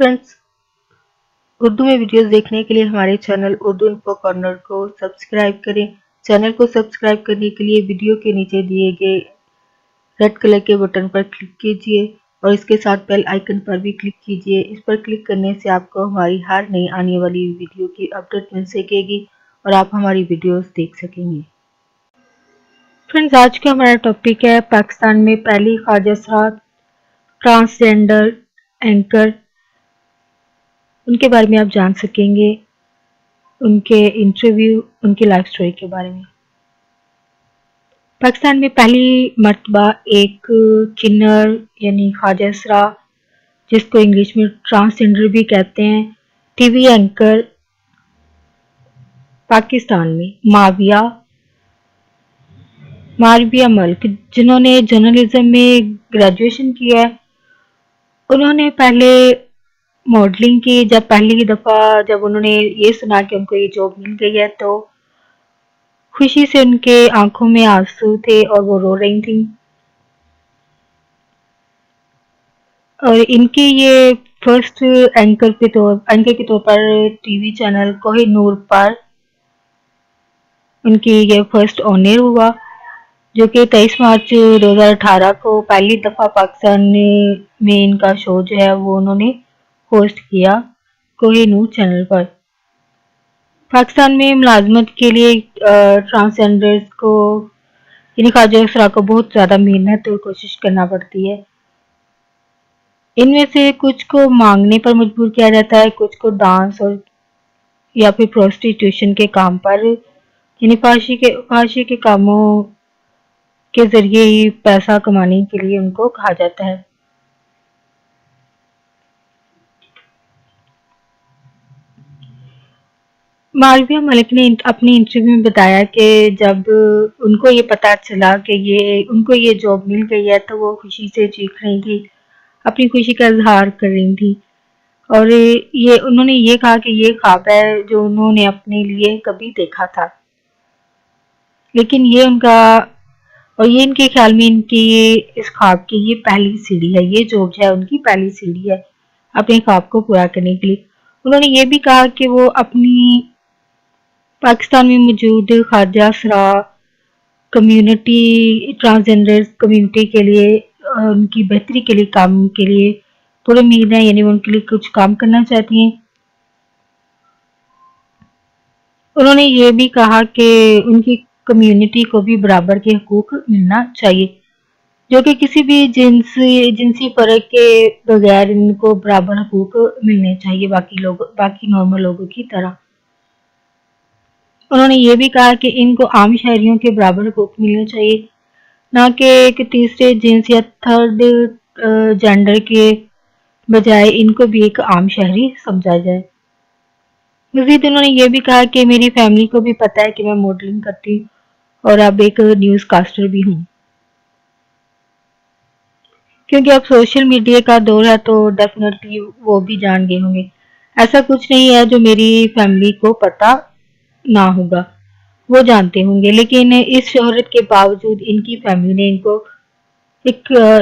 Friends, Urdu में videos देखने के लिए हमारे चैनल उर्दू इन्फो कॉर्नर को सब्सक्राइब करें। चैनल को सब्सक्राइब करने के लिए वीडियो के नीचे दिए गए रेड कलर के बटन पर क्लिक कीजिए और इसके साथ बेल आइकन पर भी क्लिक कीजिए। इस पर क्लिक करने से आपको हमारी हर नई आने वाली वीडियो की अपडेट मिल सकेगी और आप हमारी वीडियोस देख सकेंगे। फ्रेंड्स, आज का हमारा टॉपिक है पाकिस्तान में पहली ख्वाजा असरात ट्रांसजेंडर एंकर। उनके बारे में आप जान सकेंगे, उनके इंटरव्यू, उनकी लाइफ स्टोरी के बारे में। पाकिस्तान में पहली मर्तबा एक किन्नर यानी ख्वाजा असरा, जिसको इंग्लिश में ट्रांसजेंडर भी कहते हैं, टीवी एंकर पाकिस्तान में माविया मलिक, जिन्होंने जर्नलिज्म में ग्रेजुएशन किया है। उन्होंने पहले मॉडलिंग की। जब पहली दफ़ा जब उन्होंने ये सुना कि उनको ये जॉब मिल गई है तो खुशी से उनके आंखों में आंसू थे और वो रो रही थी। और इनके ये फर्स्ट एंकर के तौर पर टीवी चैनल कोहिनूर पर उनकी ये फर्स्ट ऑनर हुआ, जो कि 23 मार्च 2018 को पहली दफ़ा पाकिस्तान में इनका शो जो है वो उन्होंने होस्ट किया कोहिनूर चैनल पर। पाकिस्तान में मुलाजमत के लिए ट्रांसजेंडर्स को यानी ख्वाजा असरा को बहुत ज़्यादा मेहनत और कोशिश करना पड़ती है। इनमें से कुछ को मांगने पर मजबूर किया जाता है, कुछ को डांस और या फिर प्रोस्टिट्यूशन के काम पर यानी फाशी के कामों के जरिए ही पैसा कमाने के लिए उनको कहा जाता है। माविया मलिक ने अपनी इंटरव्यू में बताया कि जब उनको ये पता चला कि उनको ये जॉब मिल गई है तो वो खुशी से चीख रही थी, अपनी खुशी का इजहार कर रही थी। और ये उन्होंने ये कहा कि ये ख्वाब है जो उन्होंने अपने लिए कभी देखा था, लेकिन ये इनके ख्याल में इनकी इस ख्वाब की ये पहली सीढ़ी है, ये जॉब है उनकी पहली सीढ़ी है अपने ख्वाब को पूरा करने के लिए। उन्होंने ये भी कहा कि वो अपनी पाकिस्तान में मौजूद ख्वाजा असरा कम्युनिटी, ट्रांसजेंडर कम्युनिटी के लिए, उनकी बेहतरी के लिए, काम के लिए पूरी उम्मीद है, यानी वो उनके लिए कुछ काम करना चाहती हैं। उन्होंने ये भी कहा कि उनकी कम्युनिटी को भी बराबर के हकूक मिलना चाहिए, जो कि किसी भी जिनसी फर्क के बगैर इनको बराबर हकूक मिलने चाहिए बाकी नॉर्मल लोगों की तरह। उन्होंने ये भी कहा कि इनको आम शहरियों के बराबर हकूक मिलने चाहिए, ना कि एक तीसरे जिन्स या थर्ड जेंडर के बजाय इनको भी एक आम शहरी समझा जाए। मजीद उन्होंने ये भी कहा कि मेरी फैमिली को भी पता है कि मैं मॉडलिंग करती हूँ और अब एक न्यूज़ कास्टर भी हूँ, क्योंकि अब सोशल मीडिया का दौर है तो डेफिनेटली वो भी जान गए होंगे। ऐसा कुछ नहीं है जो मेरी फैमिली को पता ना होगा, वो जानते होंगे, लेकिन इस शोहरत के बावजूद इनकी फैमिली ने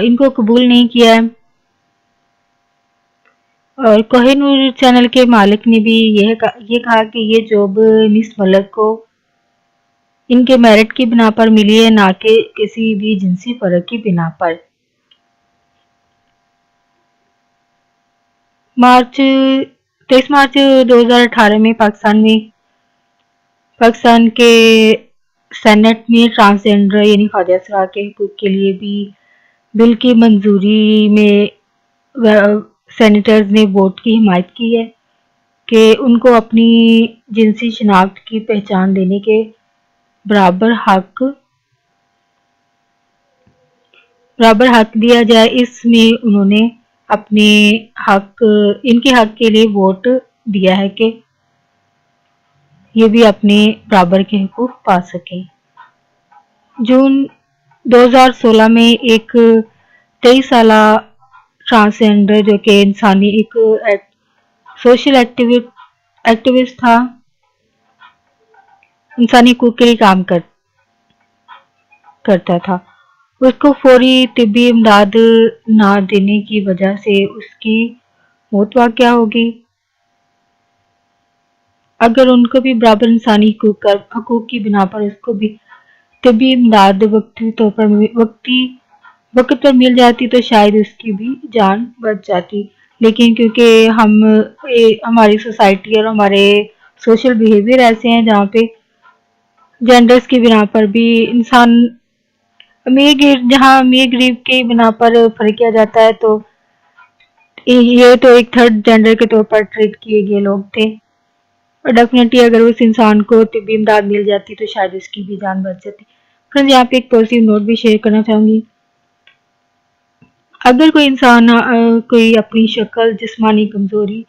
इनको कबूल नहीं किया है। और कोहिनूर चैनल के मालिक ने भी ये कहा कि ये जॉब मिस मलिक को इनके मेरिट की बिना पर मिली है, ना कि किसी भी जिनसी फर्क की बिना पर। 23 मार्च 2018 में पाकिस्तान के सेनेट में ट्रांसजेंडर यानी ख्वाजा असरा के हकूक के लिए भी बिल की मंजूरी में सेनेटर्स ने वोट की हिमायत की है कि उनको अपनी जिनसी शनाख्त की पहचान देने के बराबर हक दिया जाए। इसमें उन्होंने इनके हक के लिए वोट दिया है कि ये भी अपने बराबर के हकूक पा सके। जून 2016 में एक 23 साल ट्रांसजेंडर जो कि इंसानी एक सोशल एक्टिविस्ट था, इंसानी हकूक के लिए काम करता था, उसको फौरी तिब्बी इमदाद ना देने की वजह से उसकी موت واقع ہوگی، اگر ان کو بھی برابر انسانی حقوق کی بنا پر اس کو بھی طبی امداد وقت پر مل جاتی تو شاید اس کی بھی جان بچ جاتی. لیکن کیونکہ ہماری سوسائٹی اور ہمارے سوشل بیہیویئر ایسے ہیں جہاں پہ جینڈرز کی بنا پر بھی انسان جہاں امیر غریب کی بنا پر فرق کیا جاتا ہے، تو یہ تو ایک تھرڈ جینڈر کے طور پر ٹریٹ کیے گئے لوگ تھے. اور ڈیفینیٹلی اگر اس انسان کو طبی امداد مل جاتی تو شاید اس کی بھی جان بچ جاتی. فرینڈز یہاں پہ ایک پازیٹیو نوٹ بھی شیئر کرنا چاہوں گی. اگر کوئی انسان کوئی اپنی شکل جسمانی کمزوری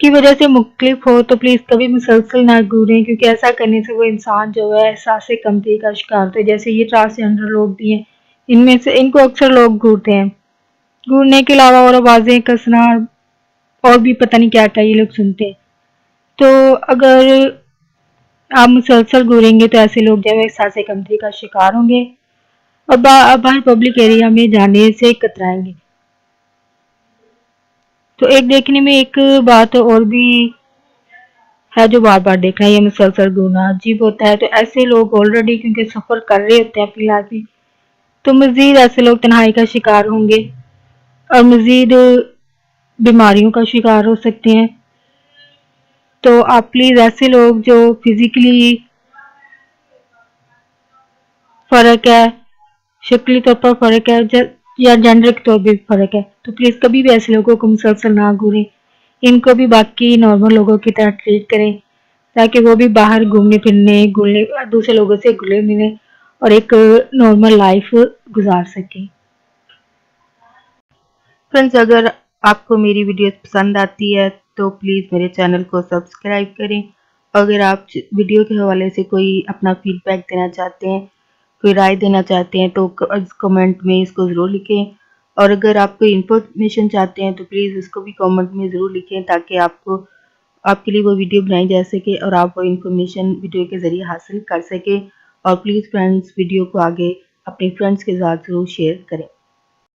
کی وجہ سے مختلف ہو تو پلیز کبھی مسلسل نہ گھوریں، کیونکہ ایسا کرنے سے وہ انسان جو ہے احساس کمتری کا شکار ہوتا ہے. جیسے یہ ٹرانسجینڈر لوگ بھی ہیں، ان کو اکثر لوگ گھورتے ہیں. گھورنے کے علاوہ اور آوازیں کسنا اور بھی پتہ نہیں کیا کیا یہ لوگ سنتے ہیں. تو اگر آپ مسلسل گھوریں گے تو ایسے لوگ جو ہے احساس کمتری کا شکار ہوں گے اور باہر پبلک ایریا میں جانے سے کترائیں گے. تو ایک دیکھنے میں ایک بات اور بھی ہے جو بار بار دیکھنا ہے، یہ مسلسل گھورنا عجیب ہوتا ہے. تو ایسے لوگ آلریڈی کیونکہ سفر کر رہے ہوتے ہیں اپنی لائف میں، تو مزید ایسے لوگ تنہائی کا شکار ہوں گے اور مزید بیماریوں کا شکار ہو سکتے ہیں. تو آپ پلیز ایسے لوگ جو فزیکلی فرق ہے، شکلی طور پر فرق ہے یا جینڈر کے طور پر فرق ہے، تو پلیز کبھی بھی ایسے لوگوں کو مسلسل نہ گھوریں. ان کو بھی باقی نارمل لوگوں کی طرح ٹریٹ کریں تاکہ وہ بھی باہر گھومنے پھرنے دوسرے لوگوں سے گلے ملیں اور ایک نارمل لائف گزار سکیں. فرینڈز اگر آپ کو میری ویڈیوز پسند آتی ہے تو پلیز میرے چینل کو سبسکرائب کریں. اگر آپ ویڈیو کے حوالے سے کوئی اپنا فیڈ بیک دینا چاہتے ہیں، کوئی رائے دینا چاہتے ہیں تو کمنٹ میں اس کو ضرور لکھیں. اور اگر آپ کوئی انفارمیشن چاہتے ہیں تو پلیز اس کو بھی کمنٹ میں ضرور لکھیں تاکہ آپ کے لیے وہ ویڈیو بنائی جا سکے اور آپ وہ انفارمیشن ویڈیو کے ذریعے حاصل کر سکیں. اور پلیز فرینڈز ویڈیو کو آگے اپنے فرینڈز کے ساتھ ضرور شیئر کریں.